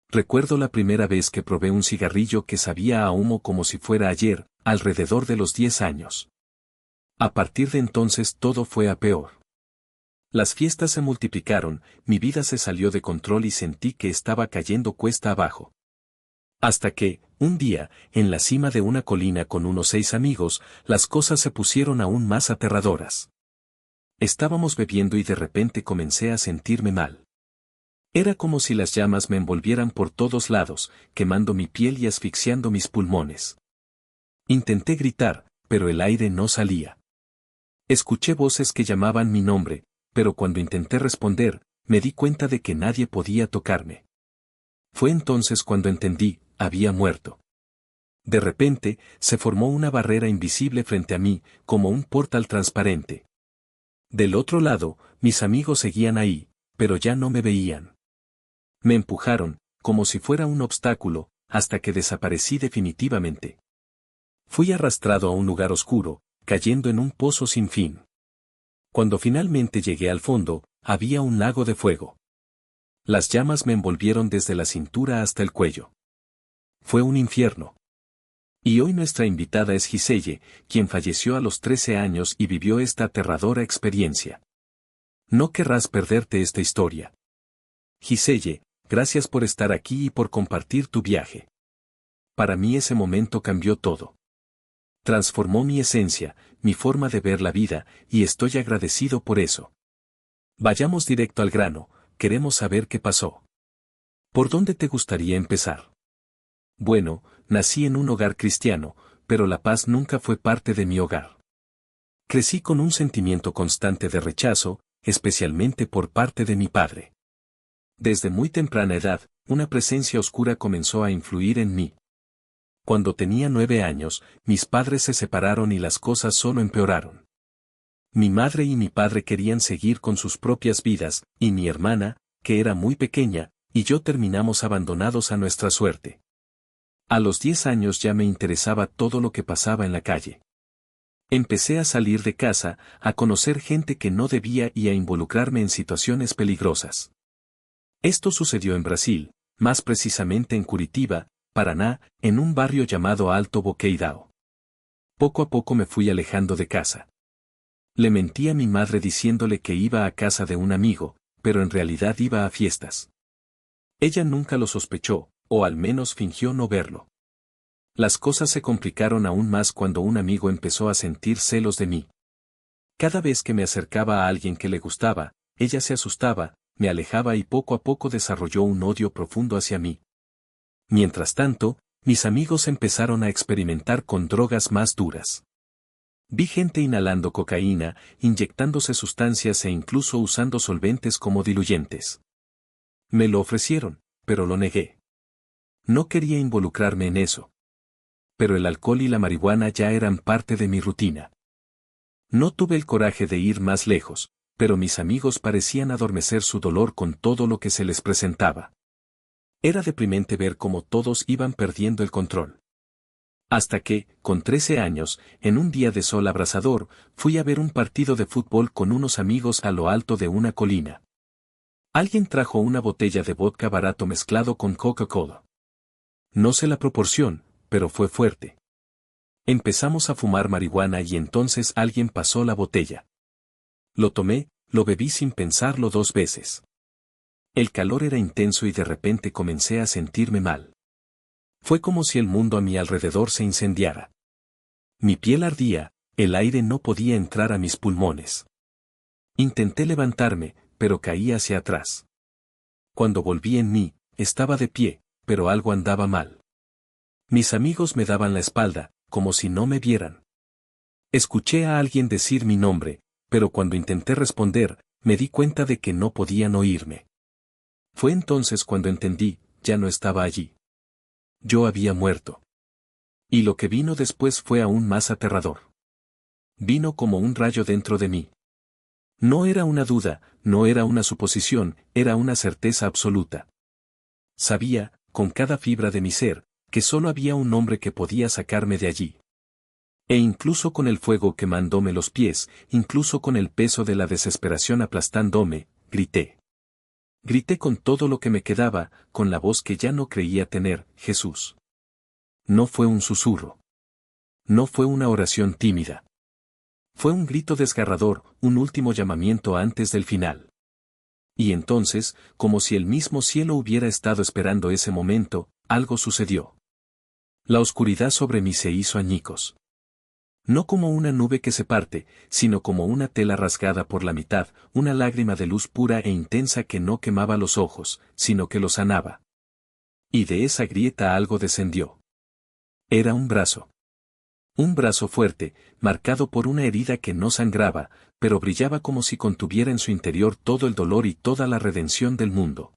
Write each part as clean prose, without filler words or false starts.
Recuerdo la primera vez que probé un cigarrillo que sabía a humo como si fuera ayer, alrededor de los 10 años. A partir de entonces todo fue a peor. Las fiestas se multiplicaron, mi vida se salió de control y sentí que estaba cayendo cuesta abajo. Hasta que, un día, en la cima de una colina con unos 6 amigos, las cosas se pusieron aún más aterradoras. Estábamos bebiendo y de repente comencé a sentirme mal. Era como si las llamas me envolvieran por todos lados, quemando mi piel y asfixiando mis pulmones. Intenté gritar, pero el aire no salía. Escuché voces que llamaban mi nombre, pero cuando intenté responder, me di cuenta de que nadie podía tocarme. Fue entonces cuando entendí, había muerto. De repente, se formó una barrera invisible frente a mí, como un portal transparente. Del otro lado, mis amigos seguían ahí, pero ya no me veían. Me empujaron, como si fuera un obstáculo, hasta que desaparecí definitivamente. Fui arrastrado a un lugar oscuro, cayendo en un pozo sin fin. Cuando finalmente llegué al fondo, había un lago de fuego. Las llamas me envolvieron desde la cintura hasta el cuello. Fue un infierno. Y hoy nuestra invitada es Giselle, quien falleció a los 13 años y vivió esta aterradora experiencia. No querrás perderte esta historia. Giselle, gracias por estar aquí y por compartir tu viaje. Para mí ese momento cambió todo. Transformó mi esencia, mi forma de ver la vida, y estoy agradecido por eso. Vayamos directo al grano, queremos saber qué pasó. ¿Por dónde te gustaría empezar? Bueno, nací en un hogar cristiano, pero la paz nunca fue parte de mi hogar. Crecí con un sentimiento constante de rechazo, especialmente por parte de mi padre. Desde muy temprana edad, una presencia oscura comenzó a influir en mí. Cuando tenía 9 años, mis padres se separaron y las cosas solo empeoraron. Mi madre y mi padre querían seguir con sus propias vidas, y mi hermana, que era muy pequeña, y yo terminamos abandonados a nuestra suerte. A los 10 años ya me interesaba todo lo que pasaba en la calle. Empecé a salir de casa, a conocer gente que no debía y a involucrarme en situaciones peligrosas. Esto sucedió en Brasil, más precisamente en Curitiba, Paraná, en un barrio llamado Alto Boqueirão. Poco a poco me fui alejando de casa. Le mentí a mi madre diciéndole que iba a casa de un amigo, pero en realidad iba a fiestas. Ella nunca lo sospechó, o al menos fingió no verlo. Las cosas se complicaron aún más cuando un amigo empezó a sentir celos de mí. Cada vez que me acercaba a alguien que le gustaba, ella se asustaba, me alejaba y poco a poco desarrolló un odio profundo hacia mí. Mientras tanto, mis amigos empezaron a experimentar con drogas más duras. Vi gente inhalando cocaína, inyectándose sustancias e incluso usando solventes como diluyentes. Me lo ofrecieron, pero lo negué. No quería involucrarme en eso. Pero el alcohol y la marihuana ya eran parte de mi rutina. No tuve el coraje de ir más lejos, pero mis amigos parecían adormecer su dolor con todo lo que se les presentaba. Era deprimente ver cómo todos iban perdiendo el control. Hasta que, con 13 años, en un día de sol abrasador, fui a ver un partido de fútbol con unos amigos a lo alto de una colina. Alguien trajo una botella de vodka barato mezclado con Coca-Cola. No sé la proporción, pero fue fuerte. Empezamos a fumar marihuana y entonces alguien pasó la botella. Lo tomé, lo bebí sin pensarlo 2 veces. El calor era intenso y de repente comencé a sentirme mal. Fue como si el mundo a mi alrededor se incendiara. Mi piel ardía, el aire no podía entrar a mis pulmones. Intenté levantarme, pero caí hacia atrás. Cuando volví en mí, estaba de pie, pero algo andaba mal. Mis amigos me daban la espalda, como si no me vieran. Escuché a alguien decir mi nombre, pero cuando intenté responder, me di cuenta de que no podían oírme. Fue entonces cuando entendí, ya no estaba allí. Yo había muerto. Y lo que vino después fue aún más aterrador. Vino como un rayo dentro de mí. No era una duda, no era una suposición, era una certeza absoluta. Sabía, con cada fibra de mi ser, que solo había un hombre que podía sacarme de allí. E incluso con el fuego quemándome los pies, incluso con el peso de la desesperación aplastándome, grité. Grité con todo lo que me quedaba, con la voz que ya no creía tener, Jesús. No fue un susurro. No fue una oración tímida. Fue un grito desgarrador, un último llamamiento antes del final. Y entonces, como si el mismo cielo hubiera estado esperando ese momento, algo sucedió. La oscuridad sobre mí se hizo añicos. No como una nube que se parte, sino como una tela rasgada por la mitad, una lágrima de luz pura e intensa que no quemaba los ojos, sino que los sanaba. Y de esa grieta algo descendió. Era un brazo. Un brazo fuerte, marcado por una herida que no sangraba, pero brillaba como si contuviera en su interior todo el dolor y toda la redención del mundo.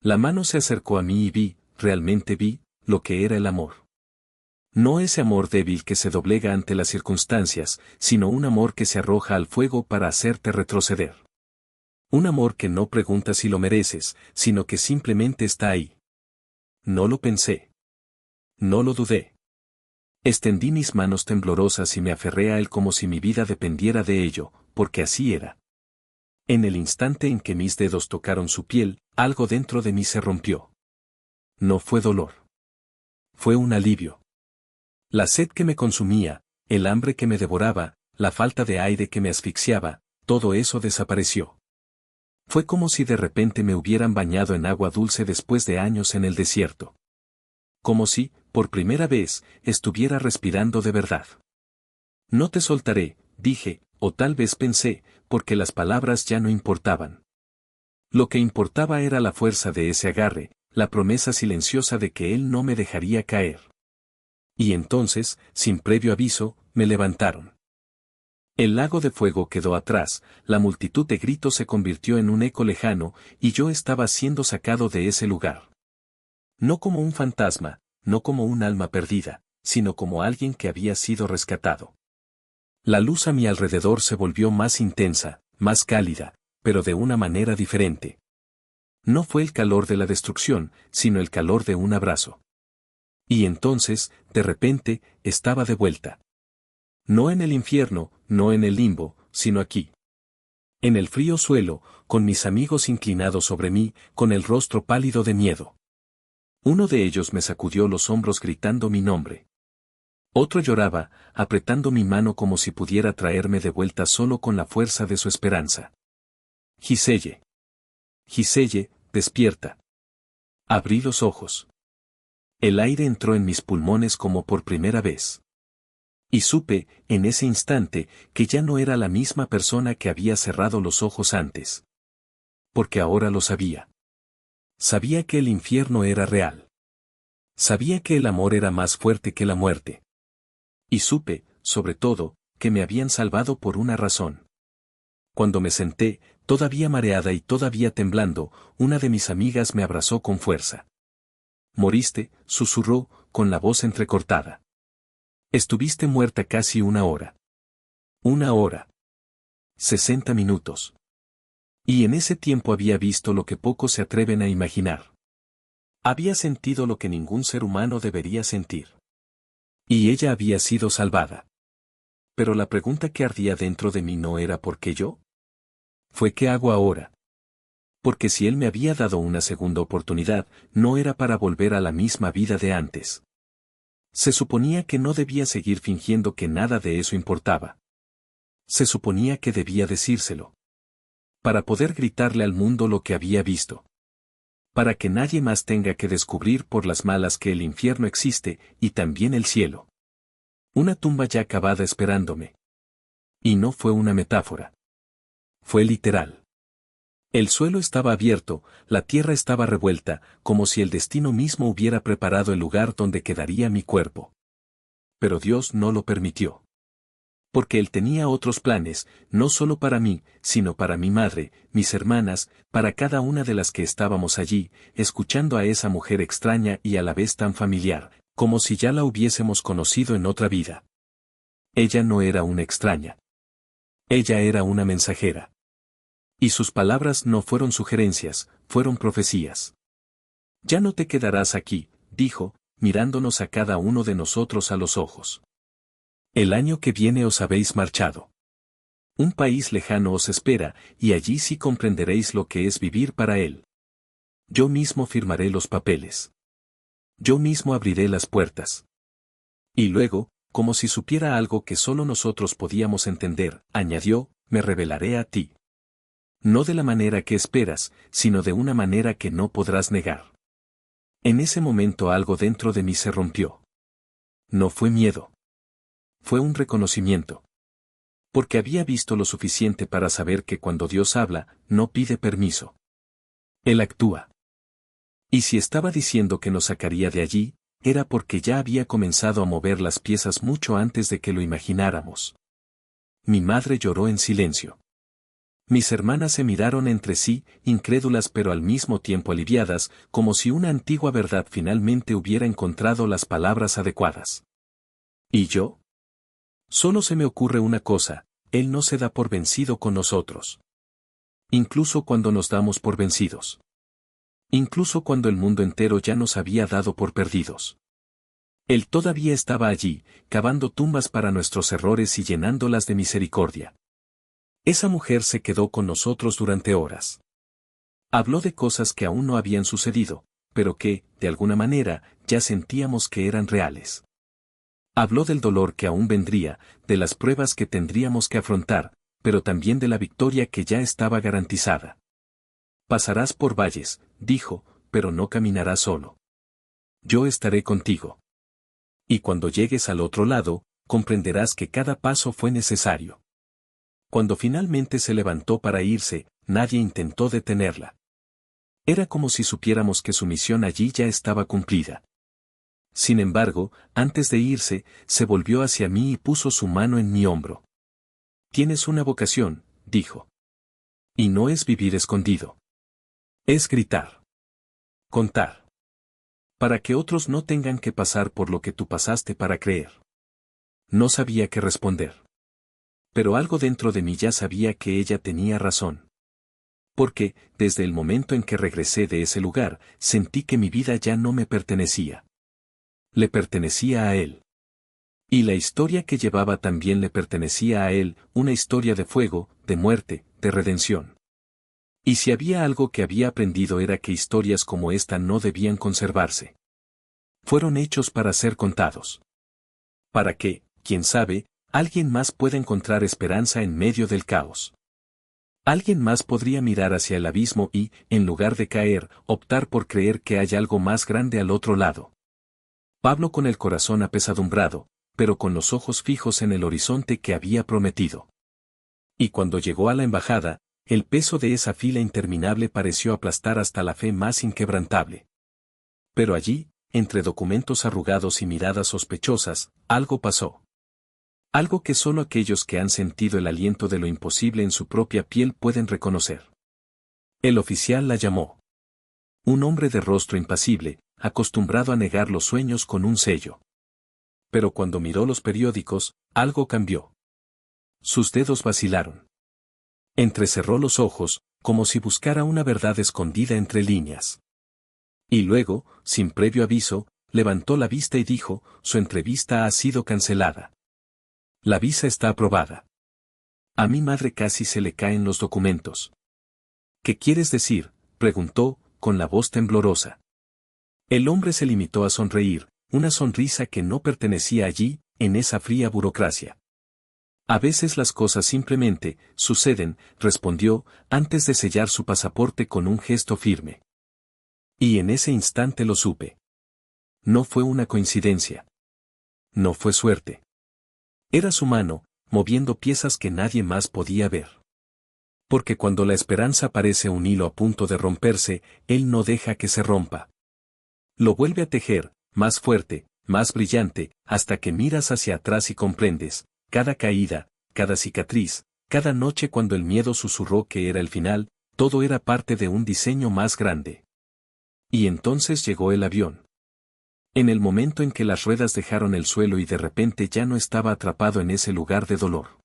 La mano se acercó a mí y vi, realmente vi, lo que era el amor. No ese amor débil que se doblega ante las circunstancias, sino un amor que se arroja al fuego para hacerte retroceder. Un amor que no pregunta si lo mereces, sino que simplemente está ahí. No lo pensé. No lo dudé. Extendí mis manos temblorosas y me aferré a él como si mi vida dependiera de ello, porque así era. En el instante en que mis dedos tocaron su piel, algo dentro de mí se rompió. No fue dolor. Fue un alivio. La sed que me consumía, el hambre que me devoraba, la falta de aire que me asfixiaba, todo eso desapareció. Fue como si de repente me hubieran bañado en agua dulce después de años en el desierto. Como si, por primera vez, estuviera respirando de verdad. No te soltaré, dije, o tal vez pensé, porque las palabras ya no importaban. Lo que importaba era la fuerza de ese agarre, la promesa silenciosa de que él no me dejaría caer. Y entonces, sin previo aviso, me levantaron. El lago de fuego quedó atrás, la multitud de gritos se convirtió en un eco lejano, y yo estaba siendo sacado de ese lugar. No como un fantasma, no como un alma perdida, sino como alguien que había sido rescatado. La luz a mi alrededor se volvió más intensa, más cálida, pero de una manera diferente. No fue el calor de la destrucción, sino el calor de un abrazo. Y entonces, de repente, estaba de vuelta. No en el infierno, no en el limbo, sino aquí. En el frío suelo, con mis amigos inclinados sobre mí, con el rostro pálido de miedo. Uno de ellos me sacudió los hombros gritando mi nombre. Otro lloraba, apretando mi mano como si pudiera traerme de vuelta solo con la fuerza de su esperanza. Giselle. Giselle, despierta. Abrí los ojos. El aire entró en mis pulmones como por primera vez. Y supe, en ese instante, que ya no era la misma persona que había cerrado los ojos antes. Porque ahora lo sabía. Sabía que el infierno era real. Sabía que el amor era más fuerte que la muerte. Y supe, sobre todo, que me habían salvado por una razón. Cuando me senté, todavía mareada y todavía temblando, una de mis amigas me abrazó con fuerza. Moriste, susurró, con la voz entrecortada. Estuviste muerta casi 1 hora. 1 hora. 60 minutos. Y en ese tiempo había visto lo que pocos se atreven a imaginar. Había sentido lo que ningún ser humano debería sentir. Y ella había sido salvada. Pero la pregunta que ardía dentro de mí no era ¿por qué yo? Fue ¿qué hago ahora? Porque si él me había dado una segunda oportunidad, no era para volver a la misma vida de antes. Se suponía que no debía seguir fingiendo que nada de eso importaba. Se suponía que debía decírselo. Para poder gritarle al mundo lo que había visto. Para que nadie más tenga que descubrir por las malas que el infierno existe, y también el cielo. Una tumba ya cavada esperándome. Y no fue una metáfora. Fue literal. El suelo estaba abierto, la tierra estaba revuelta, como si el destino mismo hubiera preparado el lugar donde quedaría mi cuerpo. Pero Dios no lo permitió. Porque Él tenía otros planes, no solo para mí, sino para mi madre, mis hermanas, para cada una de las que estábamos allí, escuchando a esa mujer extraña y a la vez tan familiar, como si ya la hubiésemos conocido en otra vida. Ella no era una extraña. Ella era una mensajera. Y sus palabras no fueron sugerencias, fueron profecías. Ya no te quedarás aquí, dijo, mirándonos a cada uno de nosotros a los ojos. El año que viene os habéis marchado. Un país lejano os espera, y allí sí comprenderéis lo que es vivir para él. Yo mismo firmaré los papeles. Yo mismo abriré las puertas. Y luego, como si supiera algo que solo nosotros podíamos entender, añadió, me revelaré a ti. No de la manera que esperas, sino de una manera que no podrás negar. En ese momento algo dentro de mí se rompió. No fue miedo. Fue un reconocimiento. Porque había visto lo suficiente para saber que cuando Dios habla, no pide permiso. Él actúa. Y si estaba diciendo que nos sacaría de allí, era porque ya había comenzado a mover las piezas mucho antes de que lo imagináramos. Mi madre lloró en silencio. Mis hermanas se miraron entre sí, incrédulas pero al mismo tiempo aliviadas, como si una antigua verdad finalmente hubiera encontrado las palabras adecuadas. ¿Y yo? Solo se me ocurre una cosa, Él no se da por vencido con nosotros. Incluso cuando nos damos por vencidos. Incluso cuando el mundo entero ya nos había dado por perdidos. Él todavía estaba allí, cavando tumbas para nuestros errores y llenándolas de misericordia. Esa mujer se quedó con nosotros durante horas. Habló de cosas que aún no habían sucedido, pero que, de alguna manera, ya sentíamos que eran reales. Habló del dolor que aún vendría, de las pruebas que tendríamos que afrontar, pero también de la victoria que ya estaba garantizada. Pasarás por valles, dijo, pero no caminarás solo. Yo estaré contigo. Y cuando llegues al otro lado, comprenderás que cada paso fue necesario. Cuando finalmente se levantó para irse, nadie intentó detenerla. Era como si supiéramos que su misión allí ya estaba cumplida. Sin embargo, antes de irse, se volvió hacia mí y puso su mano en mi hombro. Tienes una vocación, dijo. Y no es vivir escondido. Es gritar. Contar. Para que otros no tengan que pasar por lo que tú pasaste para creer. No sabía qué responder. Pero algo dentro de mí ya sabía que ella tenía razón. Porque, desde el momento en que regresé de ese lugar, sentí que mi vida ya no me pertenecía. Le pertenecía a él. Y la historia que llevaba también le pertenecía a él, una historia de fuego, de muerte, de redención. Y si había algo que había aprendido era que historias como esta no debían conservarse. Fueron hechos para ser contados. Para que, quién sabe, alguien más pueda encontrar esperanza en medio del caos. Alguien más podría mirar hacia el abismo y, en lugar de caer, optar por creer que hay algo más grande al otro lado. Pablo con el corazón apesadumbrado, pero con los ojos fijos en el horizonte que había prometido. Y cuando llegó a la embajada, el peso de esa fila interminable pareció aplastar hasta la fe más inquebrantable. Pero allí, entre documentos arrugados y miradas sospechosas, algo pasó. Algo que solo aquellos que han sentido el aliento de lo imposible en su propia piel pueden reconocer. El oficial la llamó. Un hombre de rostro impasible, acostumbrado a negar los sueños con un sello. Pero cuando miró los periódicos, algo cambió. Sus dedos vacilaron. Entrecerró los ojos, como si buscara una verdad escondida entre líneas. Y luego, sin previo aviso, levantó la vista y dijo, su entrevista ha sido cancelada. La visa está aprobada. A mi madre casi se le caen los documentos. ¿Qué quieres decir?, preguntó, con la voz temblorosa. El hombre se limitó a sonreír, una sonrisa que no pertenecía allí, en esa fría burocracia. A veces las cosas simplemente suceden, respondió, antes de sellar su pasaporte con un gesto firme. Y en ese instante lo supe. No fue una coincidencia. No fue suerte. Era su mano, moviendo piezas que nadie más podía ver. Porque cuando la esperanza parece un hilo a punto de romperse, él no deja que se rompa. Lo vuelve a tejer, más fuerte, más brillante, hasta que miras hacia atrás y comprendes, cada caída, cada cicatriz, cada noche cuando el miedo susurró que era el final, todo era parte de un diseño más grande. Y entonces llegó el avión. En el momento en que las ruedas dejaron el suelo y de repente ya no estaba atrapado en ese lugar de dolor.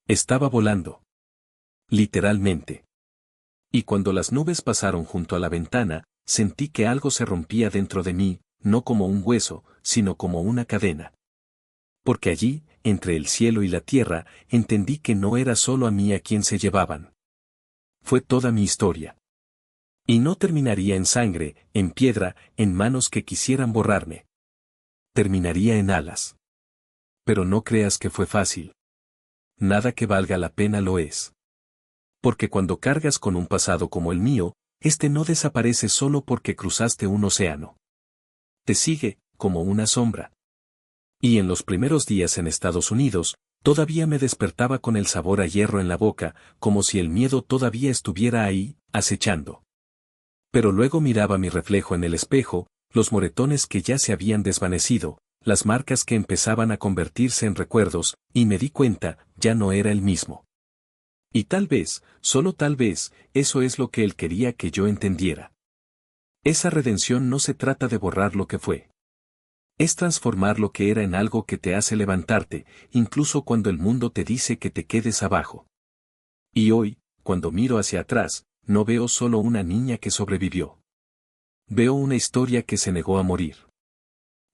Estaba volando. Literalmente. Y cuando las nubes pasaron junto a la ventana, sentí que algo se rompía dentro de mí, no como un hueso, sino como una cadena. Porque allí, entre el cielo y la tierra, entendí que no era solo a mí a quien se llevaban. Fue toda mi historia. Y no terminaría en sangre, en piedra, en manos que quisieran borrarme. Terminaría en alas. Pero no creas que fue fácil. Nada que valga la pena lo es. Porque cuando cargas con un pasado como el mío, este no desaparece solo porque cruzaste un océano. Te sigue, como una sombra. Y en los primeros días en Estados Unidos, todavía me despertaba con el sabor a hierro en la boca, como si el miedo todavía estuviera ahí, acechando. Pero luego miraba mi reflejo en el espejo, los moretones que ya se habían desvanecido, las marcas que empezaban a convertirse en recuerdos, y me di cuenta, ya no era el mismo. Y tal vez, solo tal vez, eso es lo que él quería que yo entendiera. Esa redención no se trata de borrar lo que fue. Es transformar lo que era en algo que te hace levantarte, incluso cuando el mundo te dice que te quedes abajo. Y hoy, cuando miro hacia atrás, no veo solo una niña que sobrevivió. Veo una historia que se negó a morir.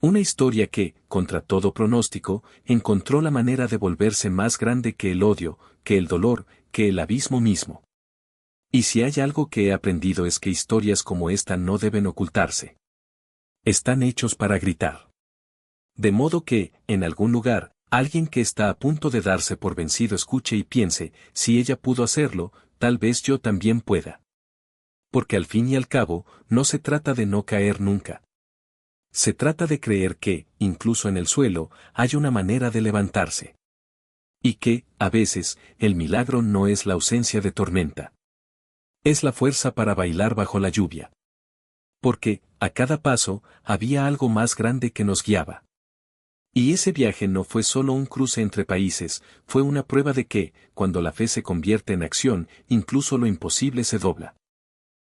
Una historia que, contra todo pronóstico, encontró la manera de volverse más grande que el odio, que el dolor, que el abismo mismo. Y si hay algo que he aprendido es que historias como esta no deben ocultarse. Están hechos para gritar. De modo que, en algún lugar, alguien que está a punto de darse por vencido escuche y piense, si ella pudo hacerlo, tal vez yo también pueda. Porque al fin y al cabo, no se trata de no caer nunca. Se trata de creer que, incluso en el suelo, hay una manera de levantarse. Y que, a veces, el milagro no es la ausencia de tormenta. Es la fuerza para bailar bajo la lluvia. Porque, a cada paso, había algo más grande que nos guiaba. Y ese viaje no fue solo un cruce entre países, fue una prueba de que, cuando la fe se convierte en acción, incluso lo imposible se dobla.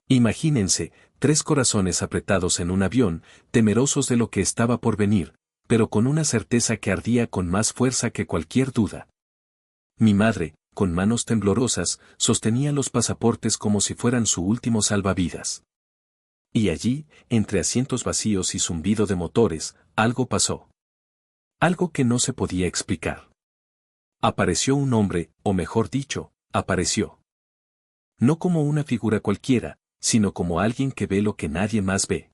Imagínense, 3 corazones apretados en un avión, temerosos de lo que estaba por venir, pero con una certeza que ardía con más fuerza que cualquier duda. Mi madre, con manos temblorosas, sostenía los pasaportes como si fueran su último salvavidas. Y allí, entre asientos vacíos y zumbido de motores, algo pasó. Algo que no se podía explicar. Apareció un hombre, o mejor dicho, apareció. No como una figura cualquiera, sino como alguien que ve lo que nadie más ve.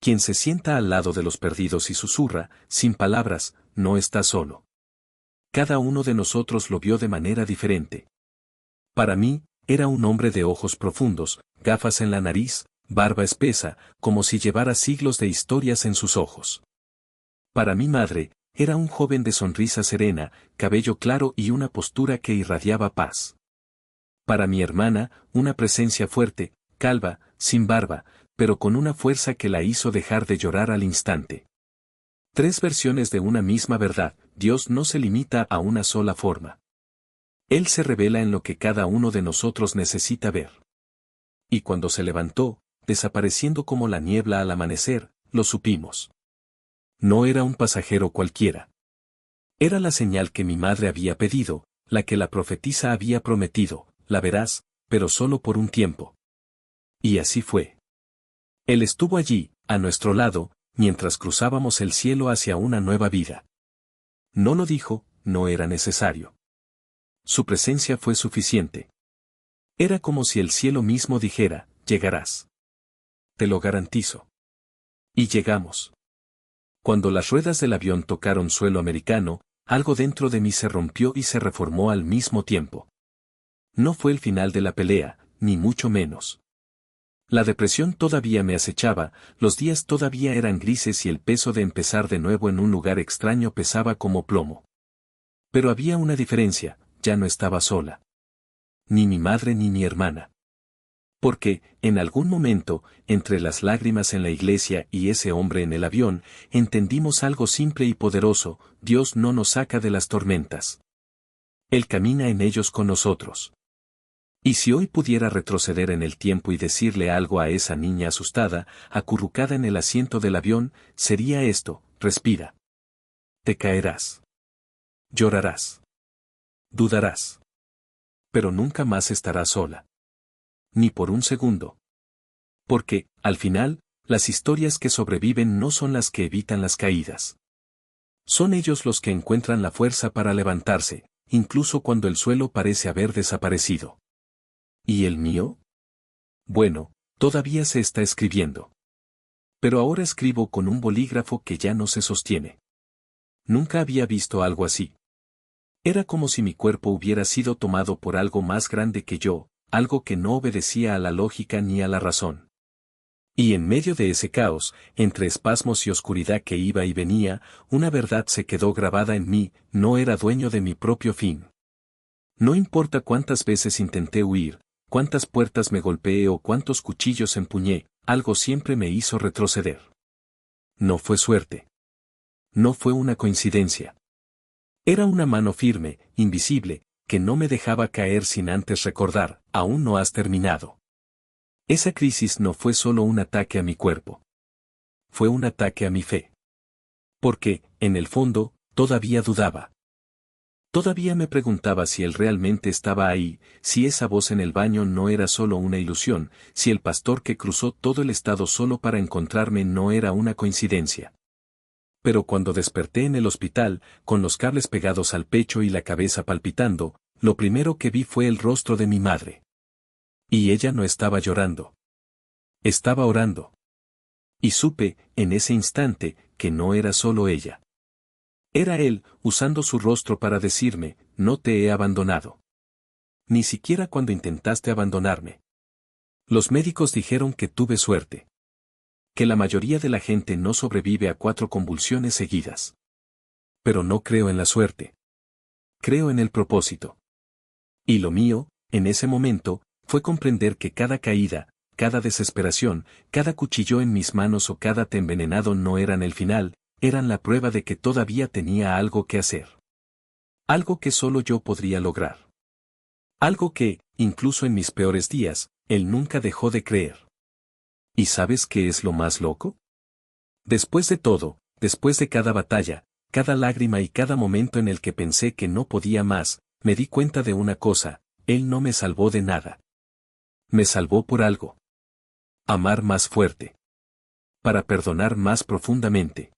Quien se sienta al lado de los perdidos y susurra, sin palabras, no está solo. Cada uno de nosotros lo vio de manera diferente. Para mí, era un hombre de ojos profundos, gafas en la nariz, barba espesa, como si llevara siglos de historias en sus ojos. Para mi madre, era un joven de sonrisa serena, cabello claro y una postura que irradiaba paz. Para mi hermana, una presencia fuerte, calva, sin barba, pero con una fuerza que la hizo dejar de llorar al instante. 3 versiones de una misma verdad, Dios no se limita a una sola forma. Él se revela en lo que cada uno de nosotros necesita ver. Y cuando se levantó, desapareciendo como la niebla al amanecer, lo supimos. No era un pasajero cualquiera. Era la señal que mi madre había pedido, la que la profetisa había prometido, la verás, pero solo por un tiempo. Y así fue. Él estuvo allí, a nuestro lado, mientras cruzábamos el cielo hacia una nueva vida. No lo dijo, no era necesario. Su presencia fue suficiente. Era como si el cielo mismo dijera, llegarás. Te lo garantizo. Y llegamos. Cuando las ruedas del avión tocaron suelo americano, algo dentro de mí se rompió y se reformó al mismo tiempo. No fue el final de la pelea, ni mucho menos. La depresión todavía me acechaba, los días todavía eran grises y el peso de empezar de nuevo en un lugar extraño pesaba como plomo. Pero había una diferencia, ya no estaba sola. Ni mi madre ni mi hermana. Porque, en algún momento, entre las lágrimas en la iglesia y ese hombre en el avión, entendimos algo simple y poderoso, Dios no nos saca de las tormentas. Él camina en ellos con nosotros. Y si hoy pudiera retroceder en el tiempo y decirle algo a esa niña asustada, acurrucada en el asiento del avión, sería esto: respira. Te caerás. Llorarás. Dudarás. Pero nunca más estarás sola. Ni por un segundo. Porque, al final, las historias que sobreviven no son las que evitan las caídas. Son ellos los que encuentran la fuerza para levantarse, incluso cuando el suelo parece haber desaparecido. ¿Y el mío? Bueno, todavía se está escribiendo. Pero ahora escribo con un bolígrafo que ya no se sostiene. Nunca había visto algo así. Era como si mi cuerpo hubiera sido tomado por algo más grande que yo, algo que no obedecía a la lógica ni a la razón. Y en medio de ese caos, entre espasmos y oscuridad que iba y venía, una verdad se quedó grabada en mí: no era dueño de mi propio fin. No importa cuántas veces intenté huir, cuántas puertas me golpeé o cuántos cuchillos empuñé, algo siempre me hizo retroceder. No fue suerte. No fue una coincidencia. Era una mano firme, invisible, que no me dejaba caer sin antes recordar: aún no has terminado. Esa crisis no fue solo un ataque a mi cuerpo. Fue un ataque a mi fe. Porque, en el fondo, todavía dudaba. Todavía me preguntaba si él realmente estaba ahí, si esa voz en el baño no era solo una ilusión, si el pastor que cruzó todo el estado solo para encontrarme no era una coincidencia. Pero cuando desperté en el hospital, con los cables pegados al pecho y la cabeza palpitando, lo primero que vi fue el rostro de mi madre. Y ella no estaba llorando. Estaba orando. Y supe, en ese instante, que no era solo ella. Era él, usando su rostro para decirme: no te he abandonado. Ni siquiera cuando intentaste abandonarme. Los médicos dijeron que tuve suerte. Que la mayoría de la gente no sobrevive a 4 convulsiones seguidas. Pero no creo en la suerte. Creo en el propósito. Y lo mío, en ese momento, fue comprender que cada caída, cada desesperación, cada cuchillo en mis manos o cada té envenenado no eran el final, eran la prueba de que todavía tenía algo que hacer. Algo que solo yo podría lograr. Algo que, incluso en mis peores días, él nunca dejó de creer. ¿Y sabes qué es lo más loco? Después de todo, después de cada batalla, cada lágrima y cada momento en el que pensé que no podía más, me di cuenta de una cosa: él no me salvó de nada. Me salvó por algo. Amar más fuerte. Para perdonar más profundamente.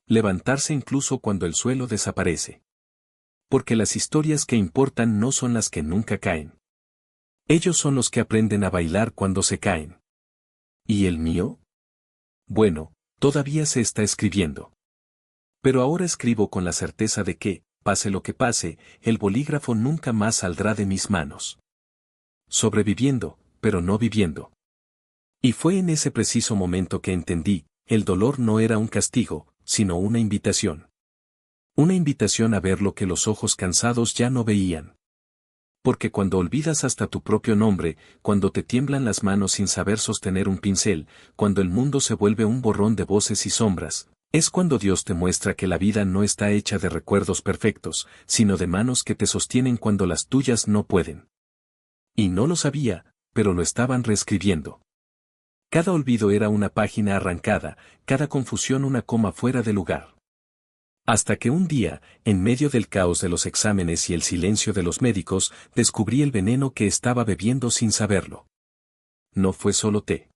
Levantarse incluso cuando el suelo desaparece. Porque las historias que importan no son las que nunca caen. Ellos son los que aprenden a bailar cuando se caen. ¿Y el mío? Bueno, todavía se está escribiendo. Pero ahora escribo con la certeza de que, pase lo que pase, el bolígrafo nunca más saldrá de mis manos. Sobreviviendo, pero no viviendo. Y fue en ese preciso momento que entendí: el dolor no era un castigo, sino una invitación. Una invitación a ver lo que los ojos cansados ya no veían. Porque cuando olvidas hasta tu propio nombre, cuando te tiemblan las manos sin saber sostener un pincel, cuando el mundo se vuelve un borrón de voces y sombras, es cuando Dios te muestra que la vida no está hecha de recuerdos perfectos, sino de manos que te sostienen cuando las tuyas no pueden. Y no lo sabía, pero lo estaban reescribiendo. Cada olvido era una página arrancada, cada confusión una coma fuera de lugar. Hasta que un día, en medio del caos de los exámenes y el silencio de los médicos, descubrí el veneno que estaba bebiendo sin saberlo. No fue solo té.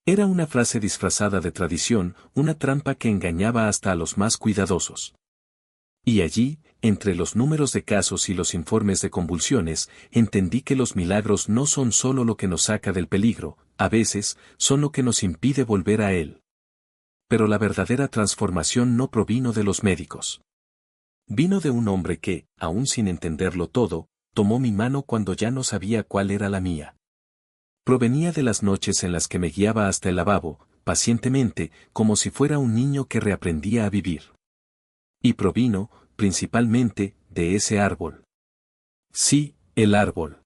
Era una frase disfrazada de tradición, una trampa que engañaba hasta a los más cuidadosos. Y allí, entre los números de casos y los informes de convulsiones, entendí que los milagros no son solo lo que nos saca del peligro, a veces, son lo que nos impide volver a él. Pero la verdadera transformación no provino de los médicos. Vino de un hombre que, aún sin entenderlo todo, tomó mi mano cuando ya no sabía cuál era la mía. Provenía de las noches en las que me guiaba hasta el lavabo, pacientemente, como si fuera un niño que reaprendía a vivir. Y provino, principalmente, de ese árbol. Sí, el árbol.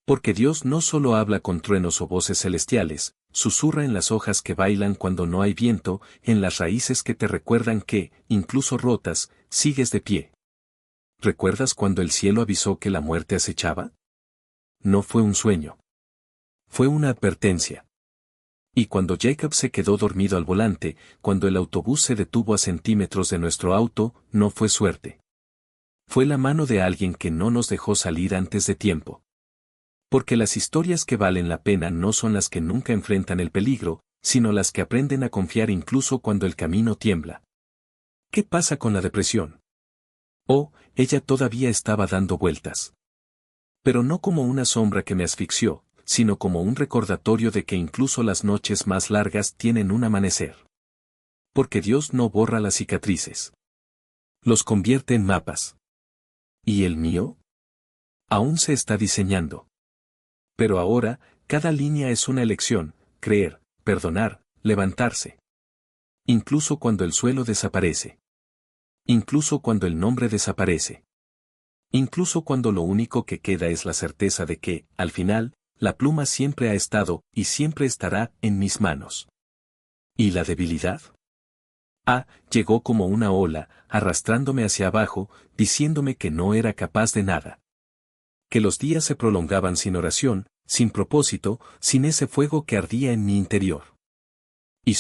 Porque Dios no solo habla con truenos o voces celestiales, susurra en las hojas que bailan cuando no hay viento, en las raíces que te recuerdan que, incluso rotas, sigues de pie. ¿Recuerdas cuando el cielo avisó que la muerte acechaba? No fue un sueño. Fue una advertencia. Y cuando Jacob se quedó dormido al volante, cuando el autobús se detuvo a centímetros de nuestro auto, no fue suerte. Fue la mano de alguien que no nos dejó salir antes de tiempo. Porque las historias que valen la pena no son las que nunca enfrentan el peligro, sino las que aprenden a confiar incluso cuando el camino tiembla. ¿Qué pasa con la depresión? Oh, ella todavía estaba dando vueltas. Pero no como una sombra que me asfixió, sino como un recordatorio de que incluso las noches más largas tienen un amanecer. Porque Dios no borra las cicatrices. Los convierte en mapas. ¿Y el mío? Aún se está diseñando. Pero ahora, cada línea es una elección: creer, perdonar, levantarse. Incluso cuando el suelo desaparece. Incluso cuando el nombre desaparece. Incluso cuando lo único que queda es la certeza de que, al final, la pluma siempre ha estado y siempre estará en mis manos. ¿Y la debilidad? Llegó como una ola, arrastrándome hacia abajo, diciéndome que no era capaz de nada. Que los días se prolongaban sin oración, sin propósito, sin ese fuego que ardía en mi interior. Y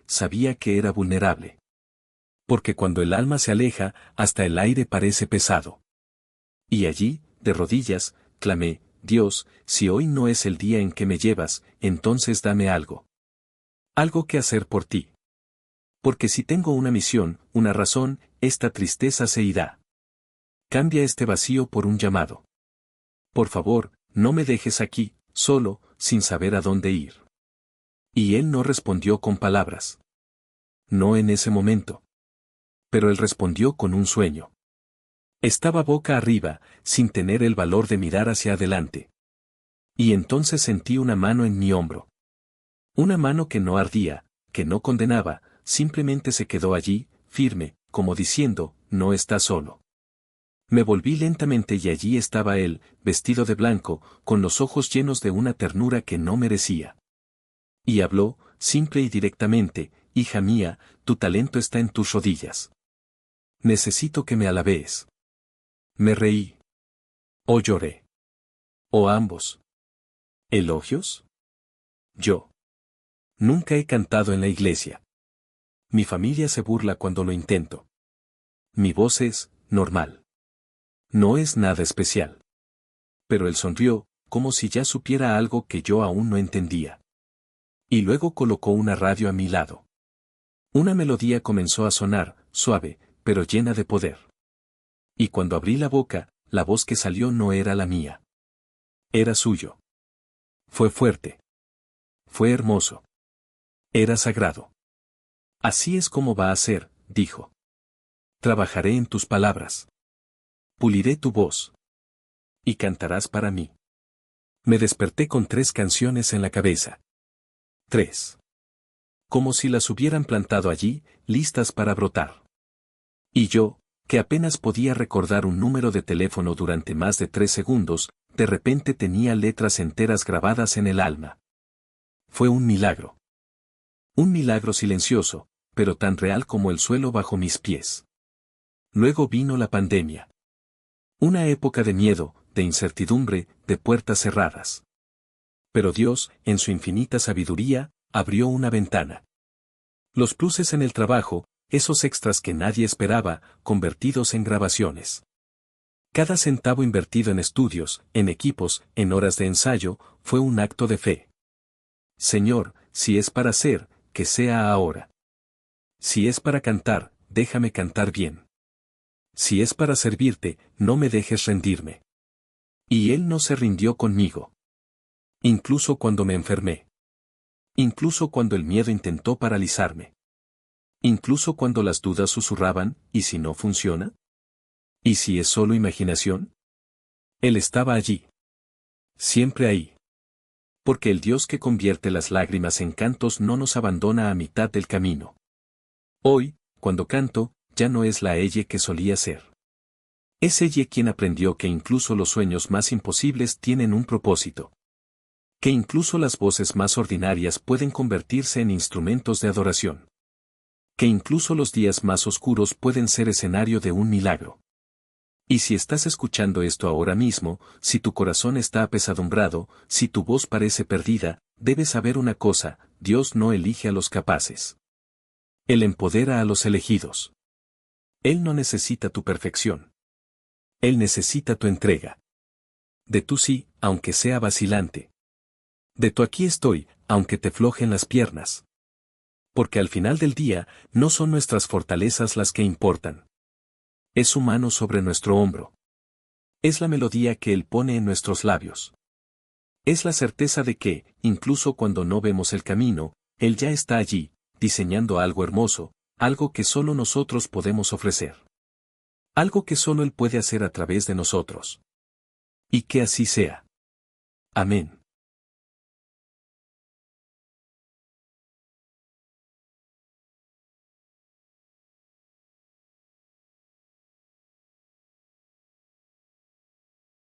sabía que era vulnerable. Porque cuando el alma se aleja, hasta el aire parece pesado. Y allí, de rodillas, clamé: Dios, si hoy no es el día en que me llevas, entonces dame algo. Algo que hacer por ti. Porque si tengo una misión, una razón, esta tristeza se irá. Cambia este vacío por un llamado. Por favor, no me dejes aquí, solo, sin saber a dónde ir. Y él no respondió con palabras. No en ese momento. Pero él respondió con un sueño. Estaba boca arriba, sin tener el valor de mirar hacia adelante. Y entonces sentí una mano en mi hombro. Una mano que no ardía, que no condenaba, simplemente se quedó allí, firme, como diciendo: no estás solo. Me volví lentamente y allí estaba él, vestido de blanco, con los ojos llenos de una ternura que no merecía. Y habló, simple y directamente: hija mía, tu talento está en tus rodillas. Necesito que me alabes. Me reí. O lloré. O ambos. ¿Elogios? Yo. Nunca he cantado en la iglesia. Mi familia se burla cuando lo intento. Mi voz es normal. No es nada especial. Pero él sonrió, como si ya supiera algo que yo aún no entendía. Y luego colocó una radio a mi lado. Una melodía comenzó a sonar, suave, pero llena de poder. Y cuando abrí la boca, la voz que salió no era la mía. Era suyo. Fue fuerte. Fue hermoso. Era sagrado. Así es como va a ser, dijo. Trabajaré en tus palabras. Puliré tu voz. Y cantarás para mí. Me desperté con 3 canciones en la cabeza. 3. Como si las hubieran plantado allí, listas para brotar. Y yo, que apenas podía recordar un número de teléfono durante más de 3 segundos, de repente tenía letras enteras grabadas en el alma. Fue un milagro. Un milagro silencioso, pero tan real como el suelo bajo mis pies. Luego vino la pandemia. Una época de miedo, de incertidumbre, de puertas cerradas. Pero Dios, en su infinita sabiduría, abrió una ventana. Los pluses en el trabajo, esos extras que nadie esperaba, convertidos en grabaciones. Cada centavo invertido en estudios, en equipos, en horas de ensayo, fue un acto de fe. Señor, si es para hacer, que sea ahora. Si es para cantar, déjame cantar bien. Si es para servirte, no me dejes rendirme. Y él no se rindió conmigo. Incluso cuando me enfermé. Incluso cuando el miedo intentó paralizarme. Incluso cuando las dudas susurraban: ¿y si no funciona? ¿Y si es solo imaginación? Él estaba allí. Siempre ahí. Porque el Dios que convierte las lágrimas en cantos no nos abandona a mitad del camino. Hoy, cuando canto, ya no es la ella que solía ser. Es ella quien aprendió que incluso los sueños más imposibles tienen un propósito. Que incluso las voces más ordinarias pueden convertirse en instrumentos de adoración. Que incluso los días más oscuros pueden ser escenario de un milagro. Y si estás escuchando esto ahora mismo, si tu corazón está apesadumbrado, si tu voz parece perdida, debes saber una cosa: Dios no elige a los capaces. Él empodera a los elegidos. Él no necesita tu perfección. Él necesita tu entrega. De tu sí, aunque sea vacilante. De tu aquí estoy, aunque te flojen las piernas. Porque al final del día, no son nuestras fortalezas las que importan. Es su mano sobre nuestro hombro. Es la melodía que Él pone en nuestros labios. Es la certeza de que, incluso cuando no vemos el camino, Él ya está allí, diseñando algo hermoso, algo que solo nosotros podemos ofrecer. Algo que solo Él puede hacer a través de nosotros. Y que así sea. Amén.